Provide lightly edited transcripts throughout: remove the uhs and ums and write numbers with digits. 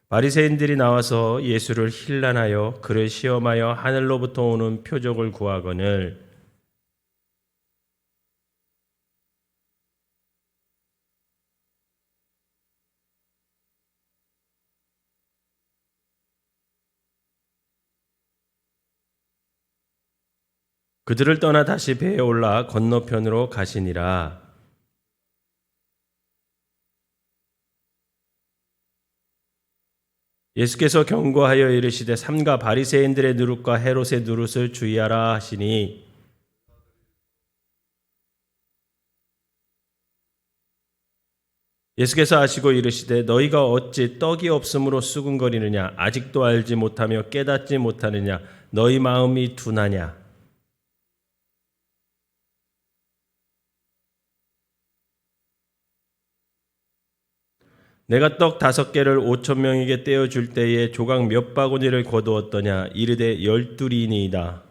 바리새인들이 나와서 예수를 힐난하여 그를 시험하여 하늘로부터 오는 표적을 구하거늘 그들을 떠나 다시 배에 올라 건너편으로 가시니라. 예수께서 경고하여 이르시되 삼가 바리새인들의 누룩과 헤롯의 누룩을 주의하라 하시니 예수께서 아시고 이르시되 너희가 어찌 떡이 없음으로 수군거리느냐 아직도 알지 못하며 깨닫지 못하느냐 너희 마음이 둔하냐. 내가 떡 5개를 5,000명에게 떼어줄 때에 조각 몇 바구니를 거두었더냐 이르되 12이니이다.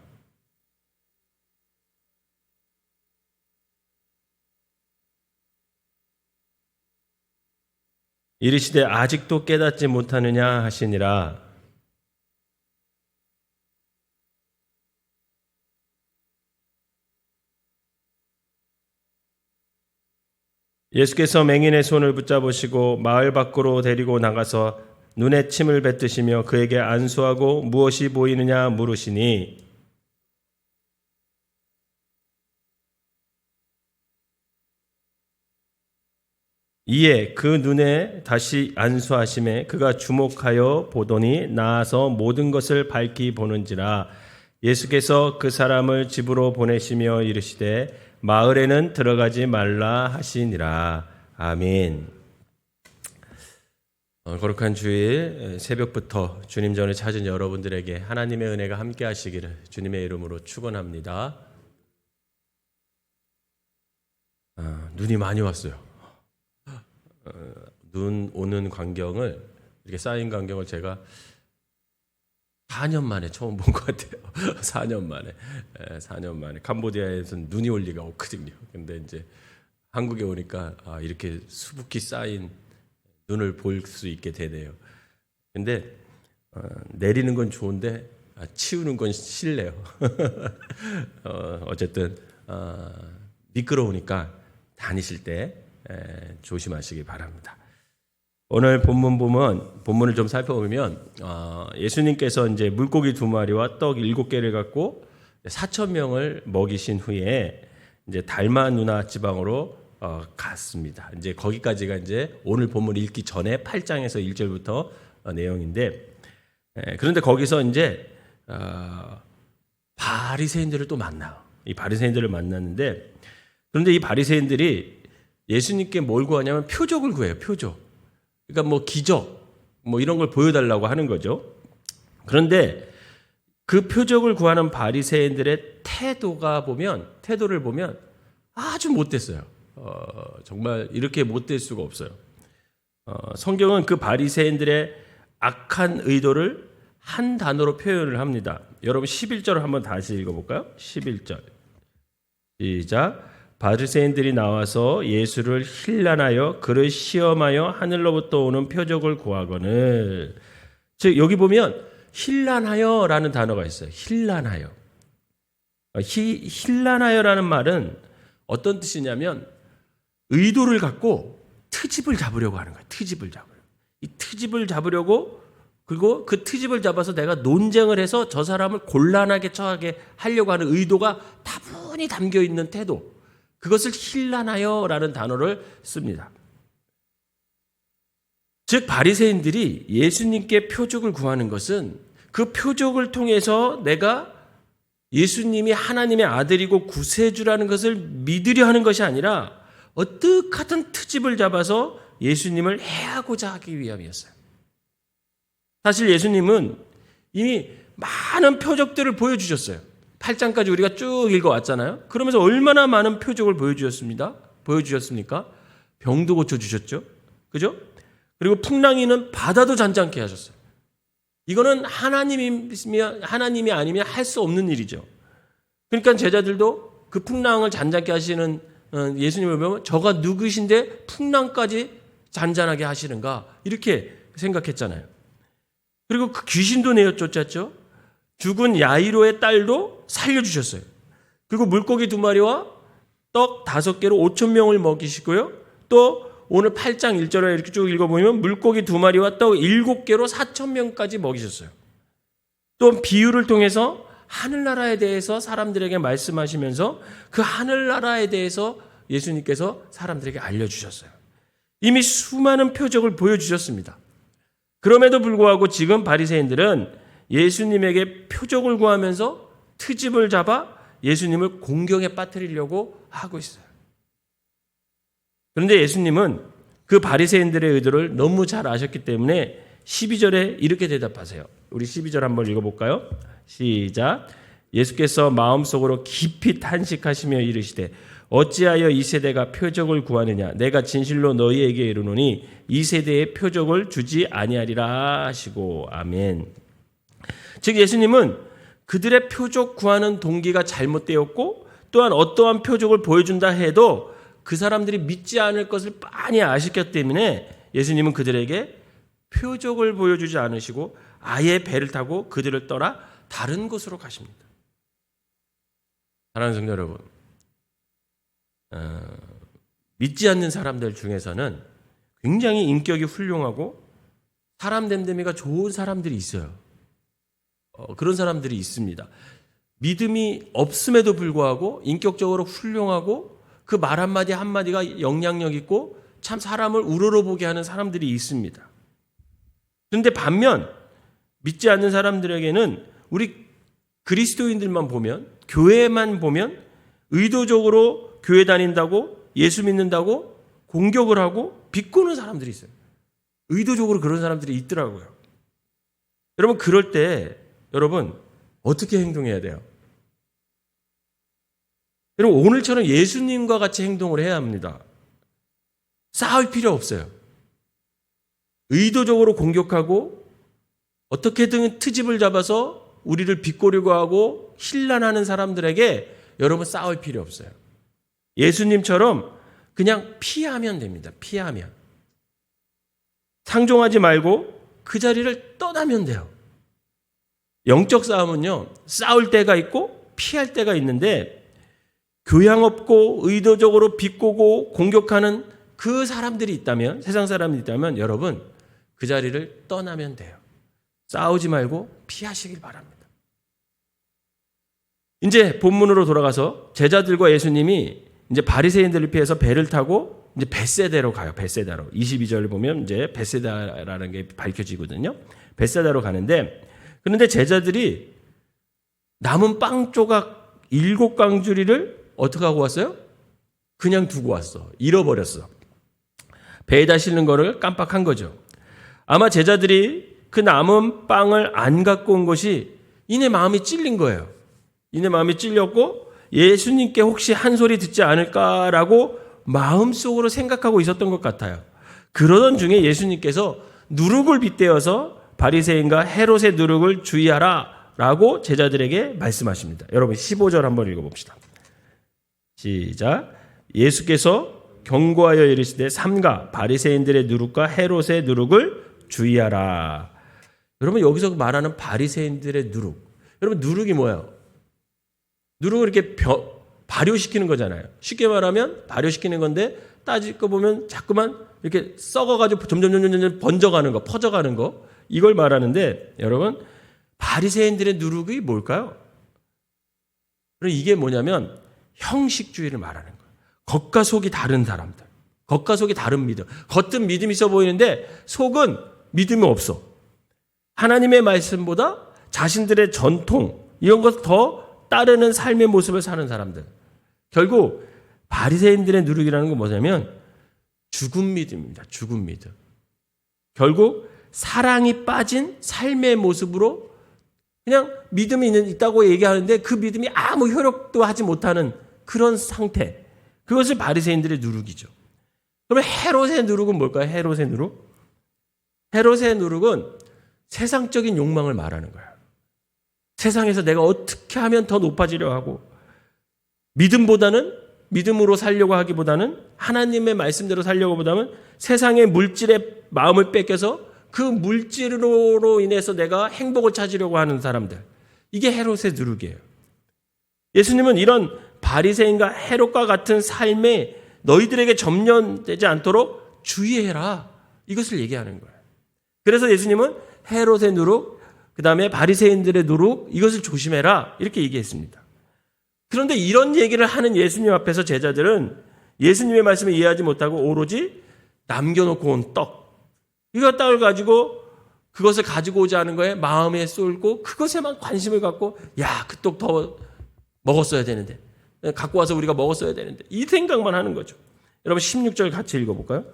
이르시되 아직도 깨닫지 못하느냐 하시니라. 예수께서 맹인의 손을 붙잡으시고 마을 밖으로 데리고 나가서 눈에 침을 뱉으시며 그에게 안수하고 무엇이 보이느냐 물으시니 이에 그 눈에 다시 안수하심에 그가 주목하여 보더니 나아서 모든 것을 밝히 보는지라. 예수께서 그 사람을 집으로 보내시며 이르시되 마을에는 들어가지 말라 하시니라. 아멘. 거룩한 주일 새벽부터 주님 전에 찾은 여러분들에게 하나님의 은혜가 함께 하시기를 주님의 이름으로 축원합니다. 눈이 많이 왔어요. 눈 오는 광경을 이렇게 쌓인 광경을 제가 4년 만에 처음 본 것 같아요. 4년 만에 캄보디아에서는 눈이 올 리가 없거든요. 근데 이제 한국에 오니까 이렇게 수북히 쌓인 눈을 볼 수 있게 되네요. 근데 내리는 건 좋은데 치우는 건 싫네요. 어쨌든 미끄러우니까 다니실 때 조심하시기 바랍니다. 오늘 본문을 좀 살펴보면 예수님께서 이제 물고기 2마리와 떡 7개를 갖고 4,000명을 먹이신 후에 이제 달마 누나 지방으로 갔습니다. 이제 거기까지가 이제 오늘 본문 읽기 전에 8장에서 1절부터 내용인데 그런데 거기서 이제 바리새인들을 또 만나요. 이 바리새인들을 만났는데 그런데 이 바리새인들이 예수님께 뭘 구하냐면 표적을 구해요. 표적. 그러니까 뭐 기적 뭐 이런 걸 보여달라고 하는 거죠. 그런데 그 표적을 구하는 바리새인들의 태도를 보면 아주 못됐어요. 정말 이렇게 못될 수가 없어요. 성경은 그 바리새인들의 악한 의도를 한 단어로 표현을 합니다. 여러분 11절을 한번 다시 읽어볼까요? 11절 시작. 바리새인들이 나와서 예수를 힐난하여 그를 시험하여 하늘로부터 오는 표적을 구하거늘. 즉 여기 보면 힐난하여라는 단어가 있어요. 힐난하여. 힐난하여라는 말은 어떤 뜻이냐면 의도를 갖고 트집을 잡으려고 하는 거예요. 트집을 잡으려고. 이 트집을 잡으려고 그리고 그 트집을 잡아서 내가 논쟁을 해서 저 사람을 곤란하게 처하게 하려고 하는 의도가 다분히 담겨 있는 태도. 그것을 힐난하여라는 단어를 씁니다. 즉 바리새인들이 예수님께 표적을 구하는 것은 그 표적을 통해서 내가 예수님이 하나님의 아들이고 구세주라는 것을 믿으려 하는 것이 아니라 어떻게든 트집을 잡아서 예수님을 해하고자 하기 위함이었어요. 사실 예수님은 이미 많은 표적들을 보여주셨어요. 8장까지 우리가 쭉 읽어왔잖아요. 그러면서 얼마나 많은 표적을 보여주셨습니까? 병도 고쳐주셨죠. 그죠? 그리고 풍랑이는 바다도 잔잔케 하셨어요. 이거는 하나님이 아니면 할 수 없는 일이죠. 그러니까 제자들도 그 풍랑을 잔잔케 하시는 예수님을 보면 저가 누구신데 풍랑까지 잔잔하게 하시는가 이렇게 생각했잖아요. 그리고 그 귀신도 내어 쫓았죠. 죽은 야이로의 딸도 살려주셨어요. 그리고 물고기 2마리와 떡 5개로 5,000명을 먹이시고요. 또 오늘 8장 1절에 이렇게 쭉 읽어보면 물고기 2마리와 떡 7개로 4,000명까지 먹이셨어요. 또 비유를 통해서 하늘나라에 대해서 사람들에게 말씀하시면서 그 하늘나라에 대해서 예수님께서 사람들에게 알려주셨어요. 이미 수많은 표적을 보여주셨습니다. 그럼에도 불구하고 지금 바리새인들은 예수님에게 표적을 구하면서 트집을 잡아 예수님을 공경에 빠뜨리려고 하고 있어요. 그런데 예수님은 그 바리새인들의 의도를 너무 잘 아셨기 때문에 12절에 이렇게 대답하세요. 우리 12절 한번 읽어볼까요? 시작. 예수께서 마음속으로 깊이 탄식하시며 이르시되 어찌하여 이 세대가 표적을 구하느냐? 내가 진실로 너희에게 이르노니 이 세대에 표적을 주지 아니하리라 하시고. 아멘. 즉 예수님은 그들의 표적 구하는 동기가 잘못되었고 또한 어떠한 표적을 보여준다 해도 그 사람들이 믿지 않을 것을 빤히 아셨기 때문에 예수님은 그들에게 표적을 보여주지 않으시고 아예 배를 타고 그들을 떠나 다른 곳으로 가십니다. 사랑하는 성도 여러분, 믿지 않는 사람들 중에서는 굉장히 인격이 훌륭하고 사람 됨됨이가 좋은 사람들이 있어요. 그런 사람들이 있습니다. 믿음이 없음에도 불구하고 인격적으로 훌륭하고 그 말 한마디 한마디가 영향력 있고 참 사람을 우러러보게 하는 사람들이 있습니다. 그런데 반면 믿지 않는 사람들에게는 우리 그리스도인들만 보면, 교회만 보면 의도적으로 교회 다닌다고 예수 믿는다고 공격을 하고 비꼬는 사람들이 있어요. 의도적으로 그런 사람들이 있더라고요. 여러분 그럴 때 여러분 어떻게 행동해야 돼요? 여러분 오늘처럼 예수님과 같이 행동을 해야 합니다. 싸울 필요 없어요. 의도적으로 공격하고 어떻게든 트집을 잡아서 우리를 비꼬려고 하고 신란하는 사람들에게 여러분 싸울 필요 없어요. 예수님처럼 그냥 피하면 됩니다. 피하면. 상종하지 말고 그 자리를 떠나면 돼요. 영적 싸움은요, 싸울 때가 있고 피할 때가 있는데 교양 없고 의도적으로 비꼬고 공격하는 그 사람들이 있다면, 세상 사람이 있다면 여러분 그 자리를 떠나면 돼요. 싸우지 말고 피하시길 바랍니다. 이제 본문으로 돌아가서 제자들과 예수님이 이제 바리새인들을 피해서 배를 타고 이제 벳세다로 가요. 벳세다로. 22절을 보면 이제 벳세다라는 게 밝혀지거든요. 벳세다로 가는데 그런데 제자들이 남은 빵 조각 7강주리를 어떻게 하고 왔어요? 그냥 두고 왔어. 잃어버렸어. 배에다 실는 거를 깜빡한 거죠. 아마 제자들이 그 남은 빵을 안 갖고 온 것이 이내 마음이 찔린 거예요. 이내 마음이 찔렸고 예수님께 혹시 한 소리 듣지 않을까라고 마음속으로 생각하고 있었던 것 같아요. 그러던 중에 예수님께서 누룩을 빗대어서 바리새인과 헤롯의 누룩을 주의하라 라고 제자들에게 말씀하십니다. 여러분 15절 한번 읽어봅시다. 시작. 예수께서 경고하여 이르시되 삼가 바리새인들의 누룩과 헤롯의 누룩을 주의하라. 여러분 여기서 말하는 바리새인들의 누룩. 여러분 누룩이 뭐예요? 누룩을 이렇게 발효시키는 거잖아요. 쉽게 말하면 발효시키는 건데 따지고 보면 자꾸만 이렇게 썩어가지고 점점 번져가는 거, 퍼져가는 거 이걸 말하는데 여러분 바리새인들의 누룩이 뭘까요? 이게 뭐냐면 형식주의를 말하는 거예요. 겉과 속이 다른 사람들. 겉과 속이 다른 믿음. 겉은 믿음이 있어 보이는데 속은 믿음이 없어. 하나님의 말씀보다 자신들의 전통 이런 것 더 따르는 삶의 모습을 사는 사람들. 결국 바리새인들의 누룩이라는 건 뭐냐면 죽은 믿음입니다. 죽은 믿음. 결국 사랑이 빠진 삶의 모습으로 그냥 믿음이 있다고 얘기하는데 그 믿음이 아무 효력도 하지 못하는 그런 상태. 그것을 바리새인들의 누룩이죠. 그러면 헤롯의 누룩은 뭘까요? 헤롯의 누룩? 헤롯의 누룩은 세상적인 욕망을 말하는 거예요. 세상에서 내가 어떻게 하면 더 높아지려 하고 믿음으로 살려고 하기보다는 하나님의 말씀대로 살려고 보다는 세상의 물질의 마음을 뺏겨서 그 물질로 인해서 내가 행복을 찾으려고 하는 사람들. 이게 헤롯의 누룩이에요. 예수님은 이런 바리새인과 헤롯과 같은 삶에 너희들에게 점령되지 않도록 주의해라. 이것을 얘기하는 거예요. 그래서 예수님은 헤롯의 누룩, 그 다음에 바리새인들의 누룩, 이것을 조심해라. 이렇게 얘기했습니다. 그런데 이런 얘기를 하는 예수님 앞에서 제자들은 예수님의 말씀을 이해하지 못하고 오로지 남겨놓고 온 떡, 이거 떡을 가지고 그것을 가지고 오지 않은 거에 마음에 쏠고 그것에만 관심을 갖고 야, 그 떡 더 먹었어야 되는데, 갖고 와서 우리가 먹었어야 되는데, 이 생각만 하는 거죠. 여러분 16절 같이 읽어볼까요?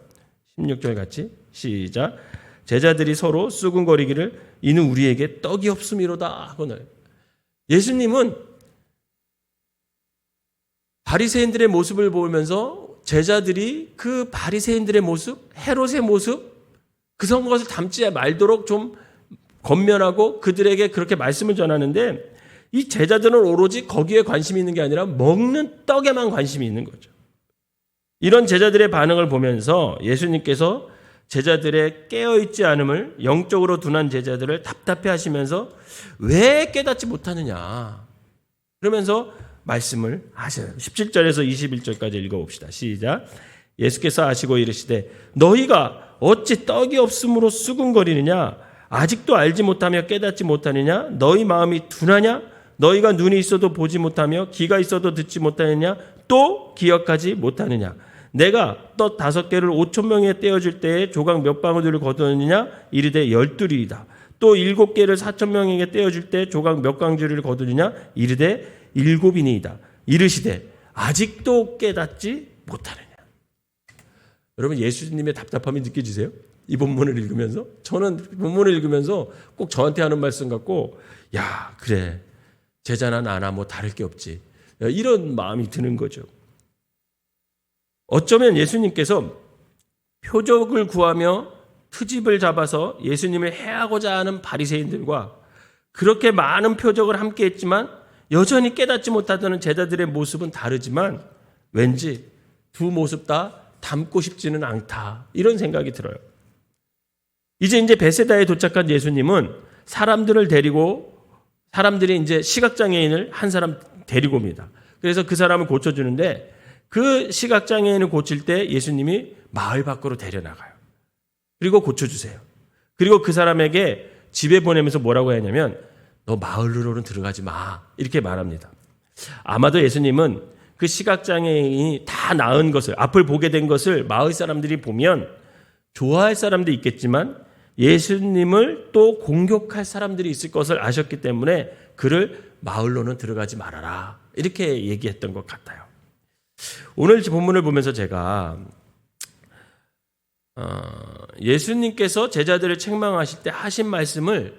16절 같이 시작. 제자들이 서로 수군거리기를 이는 우리에게 떡이 없음이로다 하거늘. 예수님은 바리새인들의 모습을 보면서 제자들이 그 바리새인들의 모습, 헤롯의 모습, 그것을 담지 말도록 좀 권면하고 그들에게 그렇게 말씀을 전하는데, 이 제자들은 오로지 거기에 관심이 있는 게 아니라 먹는 떡에만 관심이 있는 거죠. 이런 제자들의 반응을 보면서 예수님께서 제자들의 깨어있지 않음을, 영적으로 둔한 제자들을 답답해 하시면서 왜 깨닫지 못하느냐 그러면서 말씀을 하셔요. 17절에서 21절까지 읽어봅시다. 시작. 예수께서 아시고 이르시되 너희가 어찌 떡이 없음으로 수군거리느냐? 아직도 알지 못하며 깨닫지 못하느냐? 너희 마음이 둔하냐? 너희가 눈이 있어도 보지 못하며 귀가 있어도 듣지 못하느냐? 또 기억하지 못하느냐? 내가 떡 5개를 5,000명에 떼어줄 때에 조각 몇 방울들을 거두느냐? 이르되 12이다. 또 7개를 4,000명에게 떼어줄 때 조각 몇 강주를 거두느냐? 이르되 7이니이다. 이르시되 아직도 깨닫지 못하느냐? 여러분 예수님의 답답함이 느껴지세요? 이 본문을 읽으면서? 저는 본문을 읽으면서 꼭 저한테 하는 말씀 같고, 야 그래 제자나 나나 뭐 다를 게 없지, 이런 마음이 드는 거죠. 어쩌면 예수님께서 표적을 구하며 트집을 잡아서 예수님을 해하고자 하는 바리새인들과 그렇게 많은 표적을 함께 했지만 여전히 깨닫지 못하던 제자들의 모습은 다르지만 왠지 두 모습 다 닮고 싶지는 않다, 이런 생각이 들어요. 이제 베세다에 도착한 예수님은 사람들이 이제 시각장애인을 한 사람 데리고 옵니다. 그래서 그 사람을 고쳐주는데 그 시각장애인을 고칠 때 예수님이 마을 밖으로 데려나가요. 그리고 고쳐주세요. 그리고 그 사람에게 집에 보내면서 뭐라고 하냐면 너 마을로는 들어가지 마, 이렇게 말합니다. 아마도 예수님은 그 시각장애인이 다 나은 것을, 앞을 보게 된 것을 마을 사람들이 보면 좋아할 사람도 있겠지만 예수님을 또 공격할 사람들이 있을 것을 아셨기 때문에 그를 마을로는 들어가지 말아라, 이렇게 얘기했던 것 같아요. 오늘 본문을 보면서 제가 예수님께서 제자들을 책망하실 때 하신 말씀을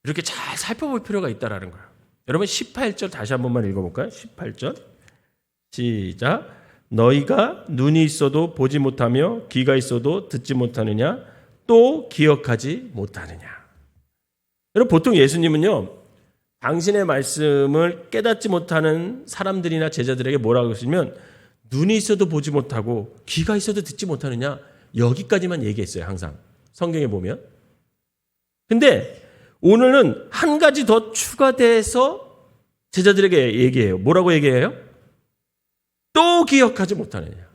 이렇게 잘 살펴볼 필요가 있다라는 거예요. 여러분 18절 다시 한 번만 읽어볼까요? 18절 시작. 너희가 눈이 있어도 보지 못하며 귀가 있어도 듣지 못하느냐? 또 기억하지 못하느냐? 여러분 보통 예수님은요, 당신의 말씀을 깨닫지 못하는 사람들이나 제자들에게 뭐라고 하시면 눈이 있어도 보지 못하고 귀가 있어도 듣지 못하느냐? 여기까지만 얘기했어요. 항상 성경에 보면. 근데 오늘은 한 가지 더 추가돼서 제자들에게 얘기해요. 뭐라고 얘기해요? 또 기억하지 못하느냐?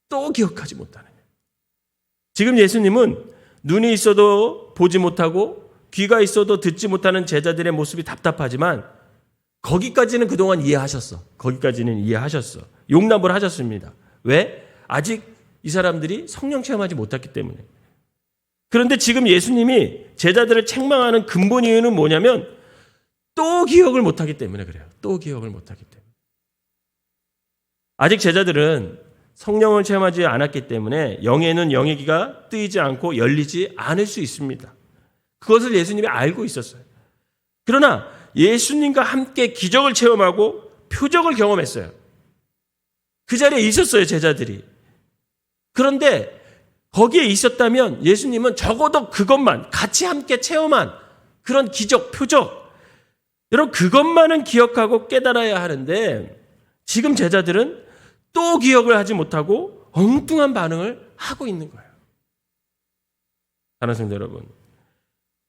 또 기억하지 못하느냐? 지금 예수님은 눈이 있어도 보지 못하고 귀가 있어도 듣지 못하는 제자들의 모습이 답답하지만 거기까지는 그동안 이해하셨어. 거기까지는 이해하셨어. 용납을 하셨습니다. 왜? 아직 이 사람들이 성령 체험하지 못했기 때문에. 그런데 지금 예수님이 제자들을 책망하는 근본 이유는 뭐냐면 또 기억을 못하기 때문에 그래요. 또 기억을 못하기 때문에. 아직 제자들은 성령을 체험하지 않았기 때문에 영에는 영의 귀가 뜨이지 않고 열리지 않을 수 있습니다. 그것을 예수님이 알고 있었어요. 그러나 예수님과 함께 기적을 체험하고 표적을 경험했어요. 그 자리에 있었어요, 제자들이. 그런데 거기에 있었다면 예수님은 적어도 그것만 같이 함께 체험한 그런 기적, 표적, 여러분 그것만은 기억하고 깨달아야 하는데 지금 제자들은 또 기억을 하지 못하고 엉뚱한 반응을 하고 있는 거예요. 사랑하는 성도 여러분,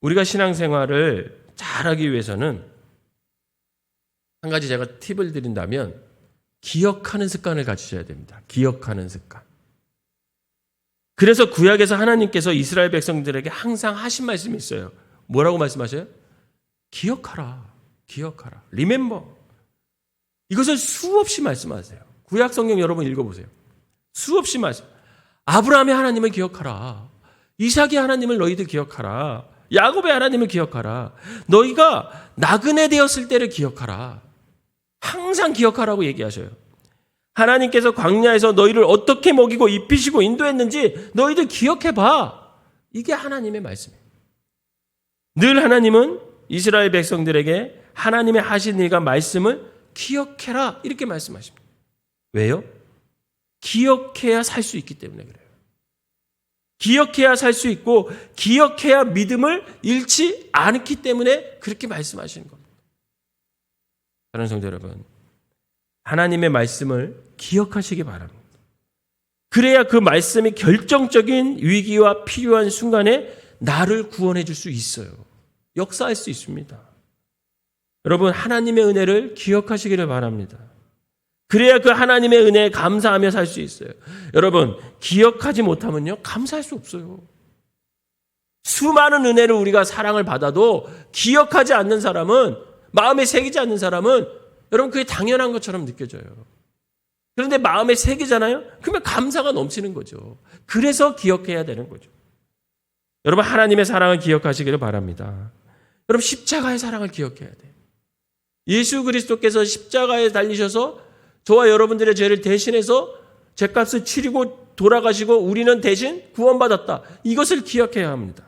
우리가 신앙생활을 잘하기 위해서는 한 가지 제가 팁을 드린다면 기억하는 습관을 가지셔야 됩니다. 기억하는 습관. 그래서 구약에서 하나님께서 이스라엘 백성들에게 항상 하신 말씀이 있어요. 뭐라고 말씀하셔요? 기억하라. 기억하라. Remember. 이것을 수없이 말씀하세요. 구약 성경 여러분 읽어보세요. 수없이 말씀. 아브라함의 하나님을 기억하라. 이삭의 하나님을 너희들 기억하라. 야곱의 하나님을 기억하라. 너희가 나그네 되었을 때를 기억하라. 항상 기억하라고 얘기하셔요. 하나님께서 광야에서 너희를 어떻게 먹이고 입히시고 인도했는지 너희들 기억해봐. 이게 하나님의 말씀이에요. 늘 하나님은 이스라엘 백성들에게 하나님의 하신 일과 말씀을 기억해라 이렇게 말씀하십니다. 왜요? 기억해야 살 수 있기 때문에 그래요. 기억해야 살 수 있고 기억해야 믿음을 잃지 않기 때문에 그렇게 말씀하시는 겁니다. 사랑하는 성도 여러분, 하나님의 말씀을 기억하시기 바랍니다. 그래야 그 말씀이 결정적인 위기와 필요한 순간에 나를 구원해 줄 수 있어요. 역사할 수 있습니다. 여러분, 하나님의 은혜를 기억하시기를 바랍니다. 그래야 그 하나님의 은혜에 감사하며 살 수 있어요. 여러분, 기억하지 못하면요, 감사할 수 없어요. 수많은 은혜를 우리가 사랑을 받아도 기억하지 않는 사람은, 마음에 새기지 않는 사람은 여러분 그게 당연한 것처럼 느껴져요. 그런데 마음에 새기잖아요? 그러면 감사가 넘치는 거죠. 그래서 기억해야 되는 거죠. 여러분, 하나님의 사랑을 기억하시기를 바랍니다. 여러분, 십자가의 사랑을 기억해야 돼요. 예수 그리스도께서 십자가에 달리셔서 저와 여러분들의 죄를 대신해서 죄값을 치르고 돌아가시고 우리는 대신 구원받았다. 이것을 기억해야 합니다.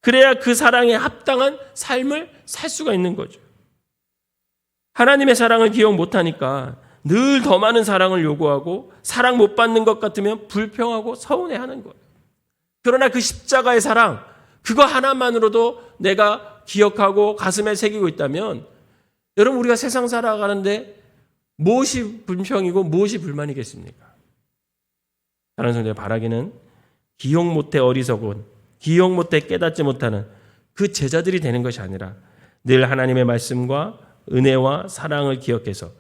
그래야 그 사랑에 합당한 삶을 살 수가 있는 거죠. 하나님의 사랑을 기억 못하니까 늘 더 많은 사랑을 요구하고 사랑 못 받는 것 같으면 불평하고 서운해하는 거예요. 그러나 그 십자가의 사랑, 그거 하나만으로도 내가 기억하고 가슴에 새기고 있다면 여러분, 우리가 세상 살아가는데 무엇이 불평이고 무엇이 불만이겠습니까? 다른 성도의 바라기는 기억 못해 어리석은, 기억 못해 깨닫지 못하는 그 제자들이 되는 것이 아니라 늘 하나님의 말씀과 은혜와 사랑을 기억해서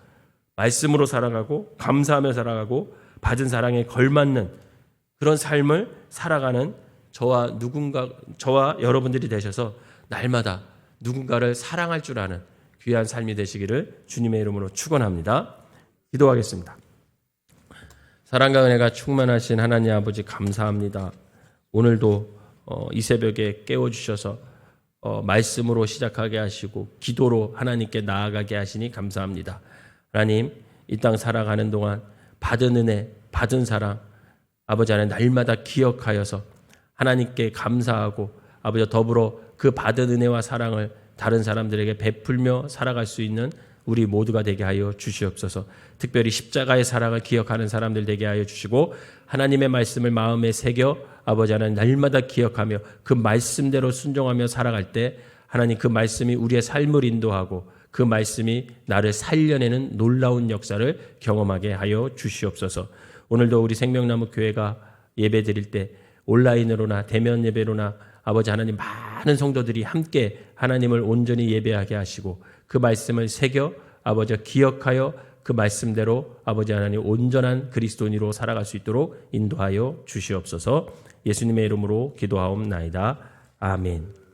말씀으로 살아가고 감사하며 살아가고 받은 사랑에 걸맞는 그런 삶을 살아가는 저와 여러분들이 되셔서 날마다 누군가를 사랑할 줄 아는 귀한 삶이 되시기를 주님의 이름으로 축원합니다. 기도하겠습니다. 사랑과 은혜가 충만하신 하나님 아버지, 감사합니다. 오늘도 이 새벽에 깨워주셔서 말씀으로 시작하게 하시고 기도로 하나님께 나아가게 하시니 감사합니다. 하나님, 이 땅 살아가는 동안 받은 은혜, 받은 사랑, 아버지 안에 날마다 기억하여서 하나님께 감사하고 아버지 더불어 그 받은 은혜와 사랑을 다른 사람들에게 베풀며 살아갈 수 있는 우리 모두가 되게 하여 주시옵소서. 특별히 십자가의 사랑을 기억하는 사람들 되게 하여 주시고 하나님의 말씀을 마음에 새겨 아버지 하나님 날마다 기억하며 그 말씀대로 순종하며 살아갈 때 하나님 그 말씀이 우리의 삶을 인도하고 그 말씀이 나를 살려내는 놀라운 역사를 경험하게 하여 주시옵소서. 오늘도 우리 생명나무 교회가 예배 드릴 때 온라인으로나 대면 예배로나 아버지 하나님 많은 성도들이 함께 하나님을 온전히 예배하게 하시고 그 말씀을 새겨 아버지 기억하여 그 말씀대로 아버지 하나님 온전한 그리스도인으로 살아갈 수 있도록 인도하여 주시옵소서. 예수님의 이름으로 기도하옵나이다. 아멘.